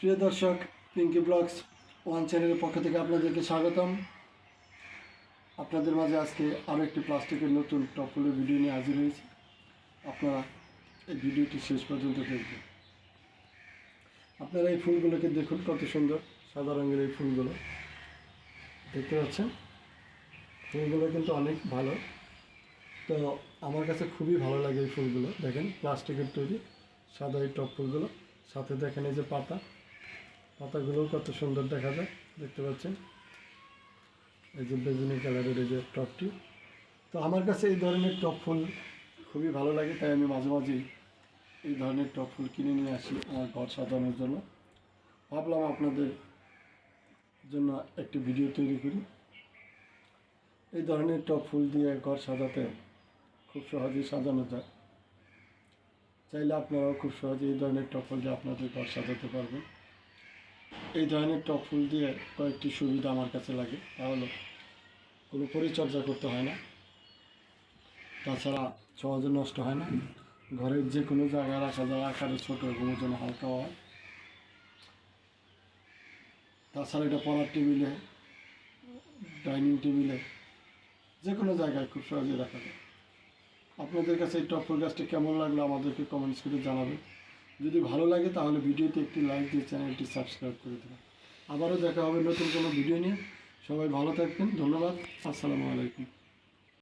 প্রিয় দর্শক, Pinki blogs one চ্যানেলের পক্ষ থেকে আপনাদেরকে স্বাগতম। আপনাদের মাঝে আজকে আরও একটি প্লাস্টিকের নতুন টপ ফুলের ভিডিও নিয়ে হাজির হয়েছি। আপনারা এই ভিডিওটি শেষ পর্যন্ত দেখবেন। আপনারা এই ফুলগুলোকে দেখুন, কত সুন্দর সাদা রঙের এই ফুলগুলো দেখতে পাচ্ছেন। ফুলগুলো কিন্তু অনেক ভালো, তো আমার কাছে খুবই ভালো লাগে এই ফুলগুলো। দেখেন, প্লাস্টিকের তৈরি সাদা এই টপ ফুলগুলো, সাথে দেখেন এই যে পাতাগুলোও কত সুন্দর দেখা যায়, দেখতে পাচ্ছেন। এই যে বেগুনি কালারের এই যে টপটি, তো আমার কাছে এই ধরনের টপ ফুল খুবই ভালো লাগে, তাই আমি মাঝে মাঝেই এই ধরনের টপ ফুল কিনে নিয়ে আসি আমার ঘর সাজানোর জন্য। ভাবলাম আপনাদের জন্য একটি ভিডিও তৈরি করি। এই ধরনের টপ ফুল দিয়ে ঘর সাজাতে খুব সহজেই সাজানো যায়। চাইলে আপনারাও খুব সহজে এই ধরনের টপ ফুল দিয়ে আপনাদের ঘর সাজাতে পারবেন। এই ধরনের টপ ফুল দিয়ে কয়েকটি সুবিধা আমার কাছে লাগে, তাহলে কোনো পরিচর্যা করতে হয় না, তাছাড়া সহজে নষ্ট হয় না, ঘরের যে কোনো জায়গায় রাখা যায়, আকারে ছোটো এবং ওজনে হালকা হয়। তাছাড়া এটা পড়ার টেবিলে, ডাইনিং টেবিলে, যে কোনো জায়গায় খুব সহজে রাখা যায়। আপনাদের কাছে এই টপ ফুল গাছটি কেমন লাগলো আমাদেরকে কমেন্টস করে জানাবেন। যদি ভালো লাগে তাহলে ভিডিওতে একটি লাইক দিয়ে চ্যানেলটি সাবস্ক্রাইব করে দেবেন। আবারও দেখা হবে নতুন কোনো ভিডিও নিয়ে। সবাই ভালো থাকবেন, ধন্যবাদ, আসসালামু আলাইকুম।